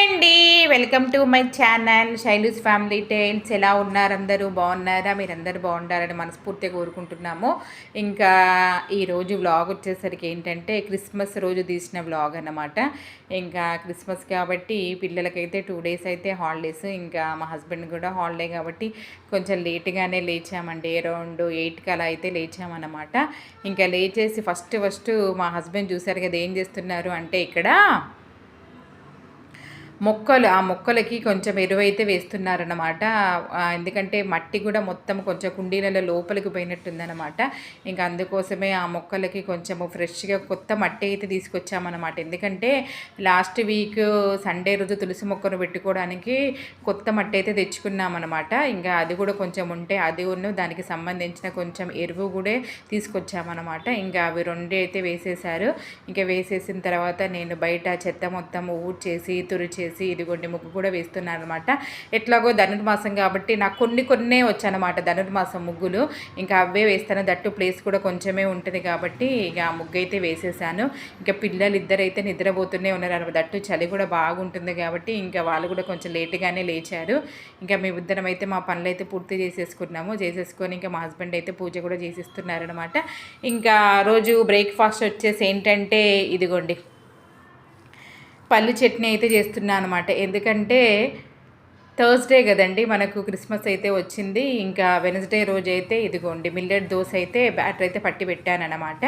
అండి, welcome to my channel Shailu's family tales. ఎలా ఉన్నారు? అందరూ బాగున్నారా? మీరందరూ బాగుంటారని మనస్ఫూర్తిగా కోరుకుంటున్నాము. ఇంకా ఈరోజు వ్లాగ్ వచ్చేసరికి ఏంటంటే క్రిస్మస్ రోజు తీసిన వ్లాగ్ అన్నమాట. ఇంకా క్రిస్మస్ కాబట్టి పిల్లలకైతే 2 days అయితే హాలిడేస్. ఇంకా మా హస్బెండ్ కూడా హాలిడే కాబట్టి కొంచెం లేట్గానే లేచామండి. అరౌండ్ 8కి అలా అయితే లేచామన్నమాట. ఇంకా లేచేసి ఫస్ట్ మా హస్బెండ్ చూశారు కదా ఏం చేస్తున్నారు అంటే ఇక్కడ మొక్కలకి కొంచెం ఎరువైతే వేస్తున్నారన్నమాట. ఎందుకంటే మట్టి కూడా మొత్తం కొంచెం కుండీలలో లోపలికి పోయినట్టుందన్నమాట. ఇంకా అందుకోసమే ఆ మొక్కలకి కొంచెము ఫ్రెష్గా కొత్త మట్టి అయితే తీసుకొచ్చామన్నమాట. ఎందుకంటే లాస్ట్ వీక్ సండే రోజు తులసి మొక్కను పెట్టుకోవడానికి కొత్త మట్టి అయితే తెచ్చుకున్నామన్నమాట. ఇంకా అది కూడా కొంచెం ఉంటే అది దానికి సంబంధించిన కొంచెం ఎరువు కూడా తీసుకొచ్చామన్నమాట. ఇంకా అవి 2 అయితే వేసేసారు. ఇంకా వేసేసిన తర్వాత నేను బయట చెత్త మొత్తం ఊడ్చేసి తుడిచేసి ఇదిగోండి ముగ్గు కూడా వేస్తున్నాను అనమాట. ఎట్లాగో ధనుర్మాసం కాబట్టి నాకు కొన్నే వచ్చానమాట ధనుర్మాసం ముగ్గులు. ఇంకా అవే వేస్తాను. దట్టు ప్లేస్ కూడా కొంచెమే ఉంటుంది కాబట్టి ఇక ఆ ముగ్గు అయితే వేసేసాను. ఇంకా పిల్లలు ఇద్దరైతే నిద్రపోతూనే ఉన్నారు అనమాట. దట్టు చలి కూడా బాగుంటుంది కాబట్టి ఇంకా వాళ్ళు కూడా కొంచెం లేటుగానే లేచారు. ఇంకా మేమిద్దరం అయితే మా పనులు అయితే పూర్తి చేసేసుకొని ఇంకా మా హస్బెండ్ అయితే పూజ కూడా చేసేస్తున్నారనమాట. ఇంకా రోజు బ్రేక్ఫాస్ట్ వచ్చేసి ఏంటంటే ఇదిగోండి పల్లి చట్నీ అయితే చేస్తున్నాను అనమాట. ఎందుకంటే థర్స్డే కదండి మనకు క్రిస్మస్ అయితే వచ్చింది. ఇంకా వెనస్డే రోజు అయితే ఇదిగోండి మిల్లెట్ దోశ అయితే బ్యాటర్ అయితే పట్టి పెట్టానమాట.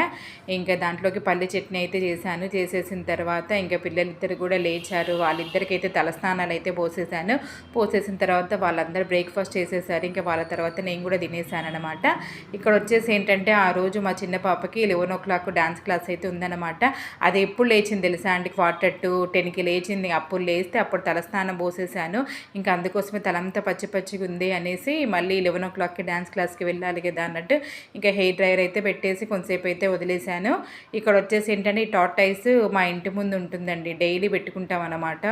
ఇంకా దాంట్లోకి పల్లి చట్నీ అయితే చేసేసిన తర్వాత ఇంకా పిల్లలిద్దరు కూడా లేచారు. వాళ్ళిద్దరికైతే తలస్నానాలు అయితే పోసేసిన తర్వాత వాళ్ళందరూ బ్రేక్ఫాస్ట్ చేసేసారు. ఇంకా వాళ్ళ తర్వాత నేను కూడా తినేసానమాట. ఇక్కడ వచ్చేసి ఏంటంటే ఆ రోజు మా చిన్న పాపకి 11 o'clock డాన్స్ క్లాస్ అయితే ఉందన్నమాట. అది ఎప్పుడు లేచింది తెలుసా అండి? 9:45కి లేచింది. అప్పుడు లేస్తే అప్పుడు తలస్నానం పోసేసాను. ఇంకా అందుకోసమే తలంతా పచ్చిగా ఉంది అనేసి మళ్ళీ 11 o'clockకి డ్యాన్స్ క్లాస్కి వెళ్ళాలి కదా అన్నట్టు ఇంకా హెయిర్ డ్రైయర్ అయితే పెట్టేసి కొంతసేపు అయితే వదిలేశాను. ఇక్కడ వచ్చేసి ఏంటంటే ఈ టార్టైస్ మా ఇంటి ముందు ఉంటుందండి. డైలీ పెట్టుకుంటాం అన్నమాట.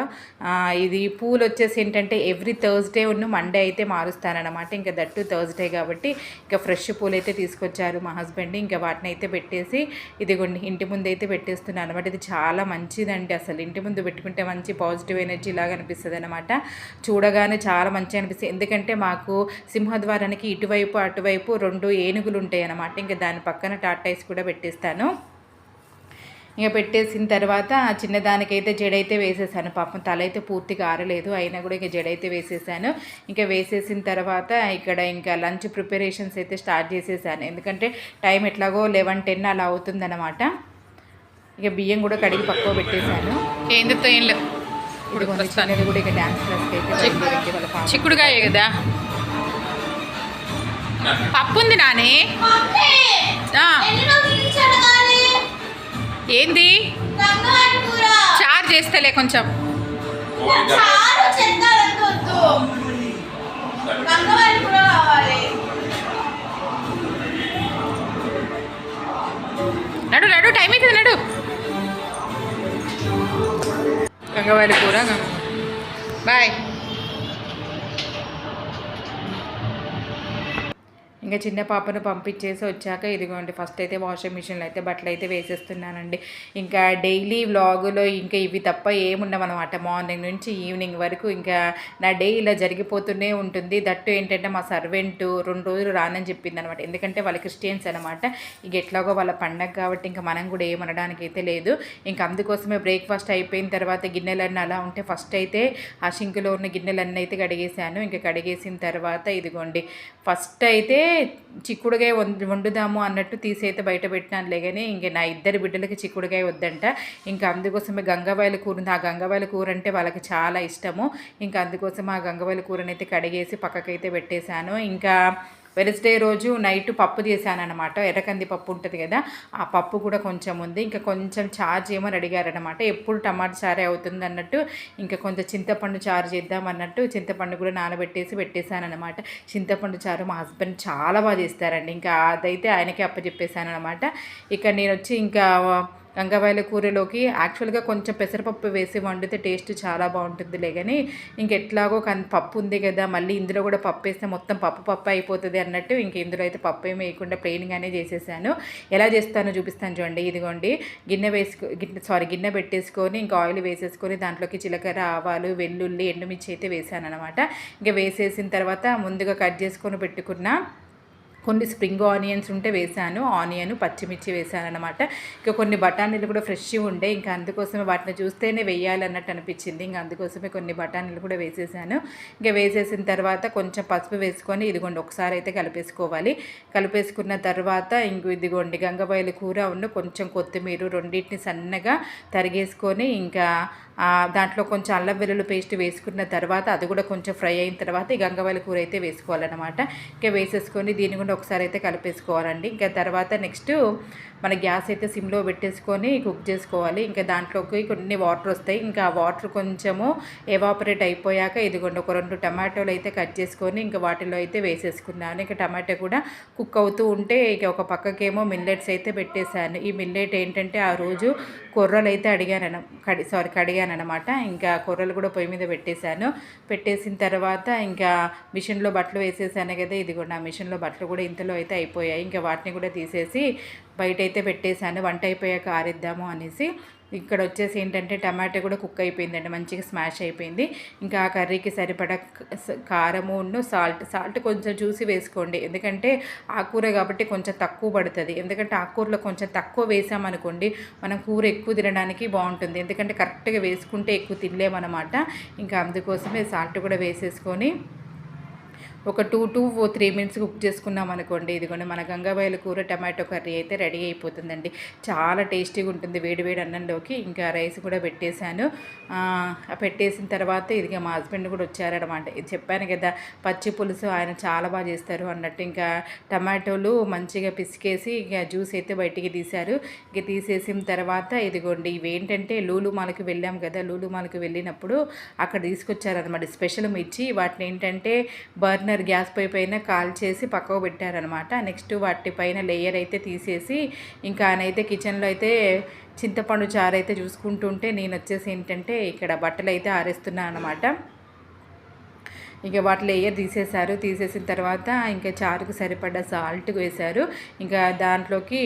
ఇది పూలు వచ్చేసి ఏంటంటే ఎవ్రీ థర్స్డే మండే అయితే మారుస్తానన్నమాట. ఇంకా దట్టు థర్స్డే కాబట్టి ఇంకా ఫ్రెష్ పూలు అయితే తీసుకొచ్చారు మా హస్బెండ్. ఇంకా వాటిని అయితే పెట్టేసి ఇదిగోండి ఇంటి ముందు అయితే పెట్టేస్తున్నాను అనమాట. ఇది చాలా మంచిదండి. అసలు ఇంటి ముందు పెట్టుకుంటే మంచి పాజిటివ్ ఎనర్జీ లాగా అనిపిస్తుంది అనమాట. చూడగానే చాలా మంచిగా అనిపిస్తుంది. ఎందుకంటే మాకు సింహద్వారానికి ఇటువైపు అటువైపు 2 ఏనుగులు ఉంటాయి అన్నమాట. ఇంకా దాని పక్కన టార్టైస్ కూడా పెట్టేస్తాను. ఇంకా పెట్టేసిన తర్వాత చిన్నదానికైతే జడైతే వేసేసాను. పాపం తల అయితే పూర్తిగా ఆరలేదు, అయినా కూడా ఇంకా జడైతే వేసేసాను. ఇంకా వేసేసిన తర్వాత ఇక్కడ ఇంకా లంచ్ ప్రిపరేషన్స్ అయితే స్టార్ట్ చేసేసాను. ఎందుకంటే టైం ఎట్లాగో 11-10 అలా అవుతుందన్నమాట. ఇక బియ్యం కూడా కడిగి పక్కకు పెట్టేశాను. ఏందుతో ఏం లేవు. చిన్నది కూడా ఇక డ్యాన్స్ క్లాస్కి అయితే చిక్కుడుకాయ కదా పప్పు ఉంది నాని. ఏంది చారు చేస్తలే కొంచెం. నడు టైం అవుతుంది నడు. గంగవారి కూర బాయ్. ఇంకా చిన్న పాపను పంపించేసి వచ్చాక ఇదిగోండి ఫస్ట్ అయితే వాషింగ్ మిషన్లో అయితే బట్టలు అయితే వేసేస్తున్నానండి. ఇంకా డైలీ వ్లాగులో ఇంకా ఇవి తప్ప ఏముండవన్నమాట. మార్నింగ్ నుంచి ఈవినింగ్ వరకు ఇంకా నా డే ఇలా జరిగిపోతూనే ఉంటుంది. దట్టు ఏంటంటే మా సర్వెంట్ 2 రోజులు రానని చెప్పింది అనమాట. ఎందుకంటే వాళ్ళ క్రిస్టియన్స్ అనమాట. ఇక ఎట్లాగో వాళ్ళ పండగ కాబట్టి ఇంకా మనం కూడా ఏమనడానికి అయితే లేదు. ఇంకా అందుకోసమే బ్రేక్ఫాస్ట్ అయిపోయిన తర్వాత గిన్నెలన్నీ అలా ఉంటే ఫస్ట్ అయితే ఆ షింకులో ఉన్న గిన్నెలన్నీ అయితే కడిగేసాను. ఇంకా కడిగేసిన తర్వాత ఇదిగోండి ఫస్ట్ అయితే చిక్కుడుకాయ వండుదాము అన్నట్టు తీసైతే బయట పెట్టినానులే. కానీ ఇంక నా 2 బిడ్డలకి చిక్కుడుకాయ వద్దంట. ఇంకా అందుకోసమే గంగవాయల కూర ఉంది. ఆ గంగవాయల కూర అంటే వాళ్ళకి చాలా ఇష్టము. ఇంకా అందుకోసం ఆ గంగవాయల కూరని అయితే కడిగేసి పక్కకైతే పెట్టేశాను. ఇంకా వెనస్డే రోజు నైట్ పప్పు చేశానమాట. ఎర్రకంది పప్పు ఉంటుంది కదా, ఆ పప్పు కూడా కొంచెం ఉంది. ఇంకా కొంచెం చారు చేయమని అడిగారనమాట. ఎప్పుడు టమాటా చారే అవుతుంది అన్నట్టు ఇంకా కొంచెం చింతపండు చారు చేద్దాం అన్నట్టు చింతపండు కూడా నానబెట్టేసి పెట్టేశానమాట. చింతపండు చారు మా హస్బెండ్ చాలా బాగా చేస్తారండి. ఇంకా అదైతే ఆయనకే అప్పచెప్పేశాను అనమాట. ఇక నేను వచ్చి ఇంకా గంగవాయల కూరలోకి యాక్చువల్గా కొంచెం పెసరపప్పు వేసి వండితే టేస్ట్ చాలా బాగుంటుందిలే, కానీ ఇంకెట్లాగో పప్పు ఉంది కదా, మళ్ళీ ఇందులో కూడా పప్పు వేస్తే మొత్తం పప్పు అయిపోతుంది అన్నట్టు ఇంక ఇందులో అయితే పప్పు ఏమి వేయకుండా ప్లెయిన్గానే చేసేసాను. ఎలా చేస్తానో చూపిస్తాను చూడండి. ఇదిగోండి గిన్నె పెట్టేసుకొని ఇంకా ఆయిల్ వేసేసుకొని దాంట్లోకి జీలకర్ర, ఆవాలు, వెల్లుల్లి, ఎండుమిర్చి అయితే వేసాను అనమాట. ఇంకా వేసేసిన తర్వాత ముందుగా కట్ చేసుకొని పెట్టుకున్న కొన్ని స్ప్రింగ్ ఆనియన్స్ ఉంటే వేసాను, ఆనియన్, పచ్చిమిర్చి వేసాను అనమాట. ఇంకా కొన్ని బఠానీలు కూడా ఫ్రెష్గా ఉండే, ఇంకా అందుకోసమే వాటిని చూస్తేనే వేయాలన్నట్టు అనిపించింది. ఇంకా అందుకోసమే కొన్ని బఠానీలు కూడా వేసేసాను. ఇంకా వేసేసిన తర్వాత కొంచెం పసుపు వేసుకొని ఇదిగోండి ఒకసారి అయితే కలిపేసుకోవాలి. కలిపేసుకున్న తర్వాత ఇదిగోండి గంగవాయల కూర కొంచెం కొత్తిమీర రెండింటిని సన్నగా తరిగేసుకొని ఇంకా దాంట్లో కొంచెం అల్లం వెల్లుల్లి పేస్ట్ వేసుకున్న తర్వాత అది కూడా కొంచెం ఫ్రై అయిన తర్వాత ఈ గంగవాయల కూర అయితే వేసుకోవాలన్నమాట. ఇంకా వేసేసుకొని దీన్ని కూడా ఒకసారి అయితే కలిపేసుకోవాలండి. ఇంకా తర్వాత నెక్స్ట్ మన గ్యాస్ అయితే సిమ్లో పెట్టేసుకొని కుక్ చేసుకోవాలి. ఇంకా దాంట్లోకి కొన్ని వాటర్ వస్తాయి. ఇంకా ఆ వాటర్ కొంచెము ఎవాపరేట్ అయిపోయాక ఇదిగోండి ఒక 2 టమాటోలు అయితే కట్ చేసుకొని ఇంకా వాటిలో అయితే వేసేసుకున్నాను. ఇంకా టమాటో కూడా కుక్ అవుతూ ఉంటే ఇక ఒక పక్కకేమో మిల్లెట్స్ అయితే పెట్టేశాను. ఈ మిల్లెట్ ఏంటంటే ఆ రోజు కొర్రలు అయితే కడిగాను అనమాట. ఇంకా కొర్రలు కూడా పొయ్యి మీద పెట్టేసిన తర్వాత ఇంకా మిషన్లో బట్టలు వేసేసాను కదా, ఇదిగోండి ఆ మిషన్లో బట్టలు కూడా ఇంతలో అయితే అయిపోయాయి. ఇంకా వాటిని కూడా తీసేసి బయట అయితే పెట్టేశాను, వంట అయిపోయాక ఆరిద్దాము అనేసి. ఇక్కడ వచ్చేసి ఏంటంటే టమాటో కూడా కుక్ అయిపోయిందండి, మంచిగా స్మాష్ అయిపోయింది. ఇంకా ఆ కర్రీకి సరిపడా కారము, సాల్ట్ కొంచెం చూసి వేసుకోండి, ఎందుకంటే ఆకుకూర కాబట్టి కొంచెం తక్కువ పడుతుంది. ఎందుకంటే ఆకుకూరలో కొంచెం తక్కువ వేసామనుకోండి మనం కూర ఎక్కువ తినడానికి బాగుంటుంది, ఎందుకంటే కరెక్ట్గా వేసుకుంటే ఎక్కువ తినలేమన్నమాట. ఇంకా అందుకోసమే సాల్ట్ కూడా వేసేసుకొని ఒక 2 to 3 మినిట్స్ కుక్ చేసుకున్నాం అనుకోండి, ఇదిగోండి మన గంగవాయల కూర టమాటో కర్రీ అయితే రెడీ అయిపోతుందండి. చాలా టేస్టీగా ఉంటుంది వేడి అన్నంలోకి. ఇంకా రైస్ కూడా పెట్టేశాను. పెట్టేసిన తర్వాత ఇదిగా మా హస్బెండ్ కూడా వచ్చారనమాట. ఇది చెప్పాను కదా పచ్చి పులుసు ఆయన చాలా బాగా చేస్తారు అన్నట్టు. ఇంకా టమాటోలు మంచిగా పిసికేసి ఇక జ్యూస్ అయితే బయటికి తీశారు. ఇక తీసేసిన తర్వాత ఇదిగోండి ఇవేంటంటే లూలు మాల్కి వెళ్ళాం కదా, లూలు మాల్కి వెళ్ళినప్పుడు అక్కడ తీసుకొచ్చారనమాట స్పెషల్ మిర్చి. వాటిని ఏంటంటే బర్నర్ గ్యాస్ పైన కాల్ చేసి పక్కకు పెట్టారనమాట. నెక్స్ట్ వాటిపైన లేయర్ అయితే తీసేసి ఇంకా ఆయనైతే కిచెన్లో అయితే చింతపండు చారు అయితే చూసుకుంటుంటే నేను వచ్చేసి ఏంటంటే ఇక్కడ బట్టలు అయితే ఆరేస్తున్నాను అనమాట. ఇంకా వాటి లేయర్ తీసేసిన తర్వాత ఇంకా చారుకు సరిపడ్డ సాల్ట్ వేశారు. ఇంకా దాంట్లోకి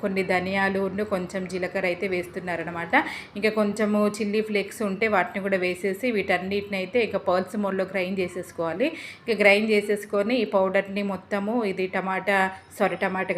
కొన్ని ధనియాలు కొంచెం జీలకర్ర అయితే వేస్తున్నారనమాట. ఇంకా కొంచెము చిల్లీ ఫ్లేక్స్ ఉంటే వాటిని కూడా వేసేసి వీటన్నిటిని అయితే ఇక పర్ల్స్ మోడ్లో గ్రైండ్ చేసేసుకోవాలి. ఇక గ్రైండ్ చేసేసుకొని ఈ పౌడర్ని మొత్తము ఇది టమాటా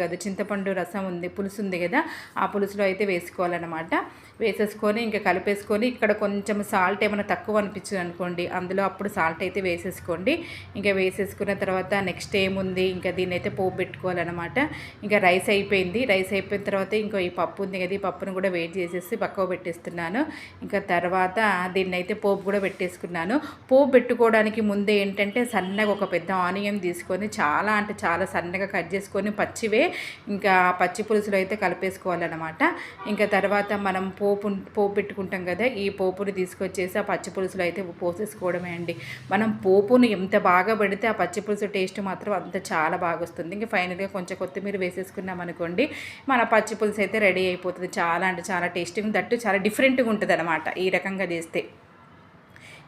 కాదు చింతపండు రసం పులుసు ఉంది కదా, ఆ పులుసులో అయితే వేసుకోవాలన్నమాట. వేసేసుకొని ఇంకా కలిపేసుకొని ఇక్కడ కొంచెం సాల్ట్ ఏమైనా తక్కువ అనిపించింది అనుకోండి, అందులో అప్పుడు సాల్ట్ అయితే వేసేసుకోండి. ఇంకా వేసేసుకున్న తర్వాత నెక్స్ట్ ఏముంది ఇంకా దీన్ని అయితే పోపు పెట్టుకోవాలన్నమాట. ఇంకా రైస్ అయిపోయిన తర్వాత ఇంకో ఈ పప్పు ఉంది కదా, ఈ పప్పును కూడా వేడి చేసేసి పక్కకు పెట్టేస్తున్నాను. ఇంకా తర్వాత దీన్ని అయితే పోపు కూడా పెట్టేసుకున్నాను. పోపు పెట్టుకోవడానికి ముందే ఏంటంటే సన్నగా ఒక పెద్ద ఆనియన్ తీసుకొని చాలా సన్నగా కట్ చేసుకొని పచ్చివే ఇంకా పచ్చి పులుసులో అయితే కలిపేసుకోవాలన్నమాట. ఇంకా తర్వాత మనం పోపు పెట్టుకుంటాం కదా, ఈ పోపుని తీసుకొచ్చేసి ఆ పచ్చి పులుసులో అయితే పోసేసుకోవడమే అండి. మనం పోపును ఎంత బాగా పెడితే ఆ పచ్చి పులుసు టేస్ట్ మాత్రం అంత చాలా బాగా వస్తుంది. ఇంకా ఫైనల్గా కొంచెం కొత్తిమీర వేసేసుకున్నాం అనుకోండి, మన పచ్చి పులుసు అయితే రెడీ అయిపోతుంది. చాలా టేస్టీగా, దట్టు చాలా డిఫరెంట్గా ఉంటుంది అనమాట ఈ రకంగా చేస్తే.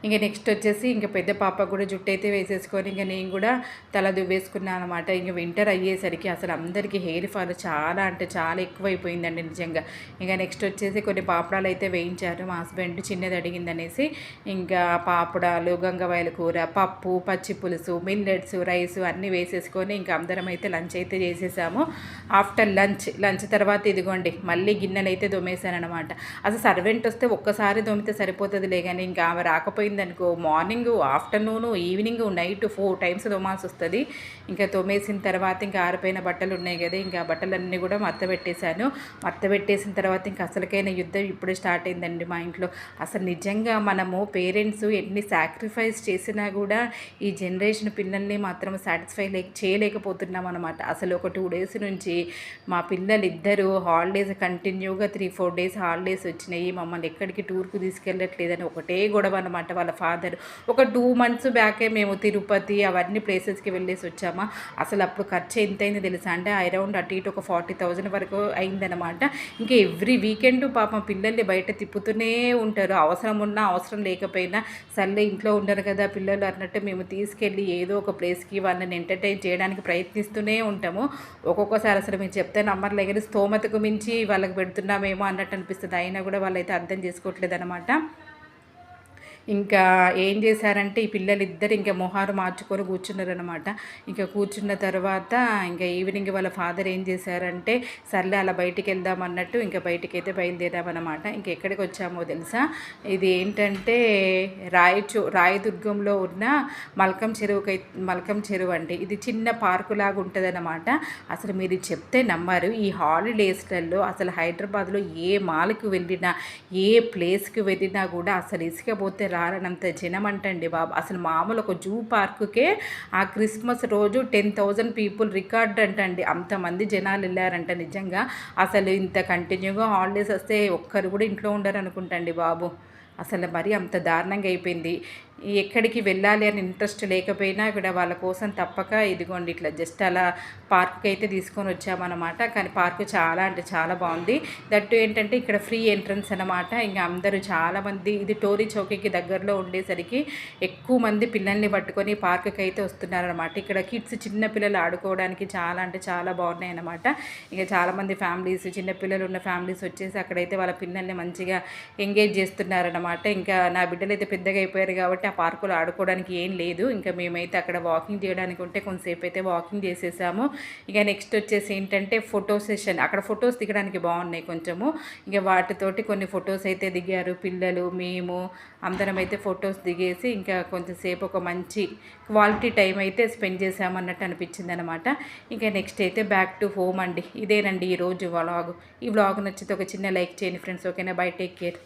ఇంకా నెక్స్ట్ వచ్చేసి ఇంకా పెద్ద పాప కూడా జుట్టు అయితే వేసేసుకొని ఇంకా నేను కూడా తల దువ్వేసుకున్నాను అనమాట. ఇంకా వింటర్ అయ్యేసరికి అసలు అందరికీ హెయిర్ ఫాల్ చాలా ఎక్కువైపోయిందండి నిజంగా. ఇంకా నెక్స్ట్ వచ్చేసి కొన్ని పాపడాలు అయితే వేయించారు మా హస్బెండ్, చిన్నది అడిగిందనేసి. ఇంకా పాపడాలు, గంగవాయల కూర, పప్పు, పచ్చి పులుసు, మిల్లెట్స్, రైస్ అన్నీ వేసేసుకొని ఇంకా అందరం అయితే లంచ్ అయితే చేసేసాము. ఆఫ్టర్ లంచ్ తర్వాత ఇదిగోండి మళ్ళీ గిన్నెలు అయితే దొమ్మేశాను అనమాట. అసలు సర్వెంట్ వస్తే ఒక్కసారి దొమ్మితే సరిపోతుందిలే, కానీ ఇంకా ఆమె రాకపోయింది అనుకో morning, afternoon, evening, night 4 times తోమాల్సి వస్తుంది. ఇంకా తోమేసిన తర్వాత ఇంకా ఆరిపోయిన బట్టలు ఉన్నాయి కదా, ఇంకా బట్టలన్నీ కూడా మత్త పెట్టేసిన తర్వాత ఇంకా అసలుకైన యుద్ధం ఇప్పుడే స్టార్ట్ అయిందండి మా ఇంట్లో. అసలు నిజంగా మనము పేరెంట్స్ ఎన్ని సాక్రిఫైస్ చేసినా కూడా ఈ జనరేషన్ పిల్లల్ని మాత్రం సాటిస్ఫై చేయలేకపోతున్నాం అనమాట. అసలు ఒక 2 days నుంచి మా పిల్లలు ఇద్దరు హాలిడేస్ కంటిన్యూగా 3-4 days హాలిడేస్ వచ్చినాయి, మమ్మల్ని ఎక్కడికి టూర్కు తీసుకెళ్ళట్లేదని ఒకటే గొడవ అనమాట. వాళ్ళ ఫాదర్. ఒక 2 మంత్స్ బ్యాకే మేము తిరుపతి అవన్నీ ప్లేసెస్కి వెళ్ళేసి వచ్చామా. అసలు అప్పుడు ఖర్చు ఎంతైందో తెలుసా అంటే అరౌండ్ అటు ఇటు ఒక 40,000 వరకు అయిందనమాట. ఇంకా ఎవ్రీ వీకెండ్ పాపం పిల్లల్ని బయట తిప్పుతూనే ఉంటారు. అవసరం ఉన్నా అవసరం లేకపోయినా సర్లే ఇంట్లో ఉండరు కదా పిల్లలు అన్నట్టు మేము తీసుకెళ్ళి ఏదో ఒక ప్లేస్కి వాళ్ళని ఎంటర్టైన్ చేయడానికి ప్రయత్నిస్తూనే ఉంటాము. ఒక్కొక్కసారి అసలు మీరు చెప్తే నమ్మర్లే కానీ స్తోమతకు మించి వాళ్ళకి పెడుతున్నామేమో అన్నట్టు అనిపిస్తుంది. అయినా కూడా వాళ్ళైతే అర్థం చేసుకోవట్లేదు అనమాట. ఇంకా ఏం చేశారంటే ఈ పిల్లలిద్దరు ఇంకా మొహాలు మార్చుకొని కూర్చున్నారనమాట. ఇంకా కూర్చున్న తర్వాత ఇంకా ఈవినింగ్ వాళ్ళ ఫాదర్ ఏం చేశారంటే సర్లే అలా బయటికి వెళ్దాం అన్నట్టు ఇంకా బయటికైతే బయలుదేరామన్నమాట. ఇంక ఎక్కడికి వచ్చామో తెలుసా, ఇది ఏంటంటే రాయదుర్గంలో ఉన్న మల్కం చెరువు అండి. ఇది చిన్న పార్కు లాగా ఉంటుంది అన్నమాట. అసలు మీరు చెప్తే నమ్మారు, ఈ హాలిడేస్లలో అసలు హైదరాబాద్లో ఏ మాల్కి వెళ్ళినా ఏ ప్లేస్కి వెళ్ళినా కూడా అసలు ఇసుకపోతే రారనంత జనం అంటండి బాబు. అసలు మామూలు ఒక జూ పార్కుకే ఆ క్రిస్మస్ రోజు 10,000 పీపుల్ రికార్డ్ అంటండి. అంతమంది జనాలు వెళ్ళారంట నిజంగా. అసలు ఇంత కంటిన్యూగా హాలిడేస్ వస్తే ఒక్కరు కూడా ఇంట్లో ఉండరు అనుకుంటండి బాబు. అసలు మరి అంత దారుణంగా అయిపోయింది. ఎక్కడికి వెళ్ళాలి అని ఇంట్రెస్ట్ లేకపోయినా కూడా వాళ్ళ కోసం తప్పక ఇదిగోండి ఇట్లా జస్ట్ అలా పార్క్కి అయితే తీసుకొని వచ్చామన్నమాట. కానీ పార్కు చాలా అంటే చాలా బాగుంది. దట్టు ఏంటంటే ఇక్కడ ఫ్రీ ఎంట్రన్స్ అనమాట. ఇంకా అందరూ చాలామంది ఇది టోరీ చౌకీకి దగ్గరలో ఉండేసరికి ఎక్కువ మంది పిల్లల్ని పట్టుకొని పార్కుకి అయితే వస్తున్నారనమాట. ఇక్కడ కిడ్స్ చిన్న పిల్లలు ఆడుకోవడానికి చాలా అంటే చాలా బాగున్నాయి అన్నమాట. ఇంకా చాలామంది ఫ్యామిలీస్ చిన్నపిల్లలు ఉన్న ఫ్యామిలీస్ వచ్చేసి అక్కడైతే వాళ్ళ పిల్లల్ని మంచిగా ఎంగేజ్ చేస్తున్నారన్నమాట. ఇంకా నా బిడ్డలు అయితే పెద్దగా అయిపోయారు కాబట్టి ఆ పార్కులో ఆడుకోవడానికి ఏం లేదు. ఇంకా మేమైతే అక్కడ వాకింగ్ చేయడానికి ఉంటే కొంతసేపు అయితే వాకింగ్ చేసేసాము. ఇక నెక్స్ట్ వచ్చేసి ఏంటంటే ఫోటో సెషన్. అక్కడ ఫొటోస్ దిగడానికి బాగున్నాయి కొంచెము. ఇక వాటితోటి కొన్ని ఫొటోస్ అయితే దిగారు పిల్లలు, మేము అందరం అయితే ఫొటోస్ దిగేసి ఇంకా కొంచెంసేపు ఒక మంచి క్వాలిటీ టైం అయితే స్పెండ్ చేసామన్నట్టు అనిపించింది అనమాట. ఇంకా నెక్స్ట్ అయితే బ్యాక్ టు హోమ్ అండి. ఇదేనండి ఈరోజు వ్లాగ్. ఈ వ్లాగ్ నచ్చితే ఒక చిన్న లైక్ చేయండి ఫ్రెండ్స్. ఓకేనా, బై, టేక్ కేర్.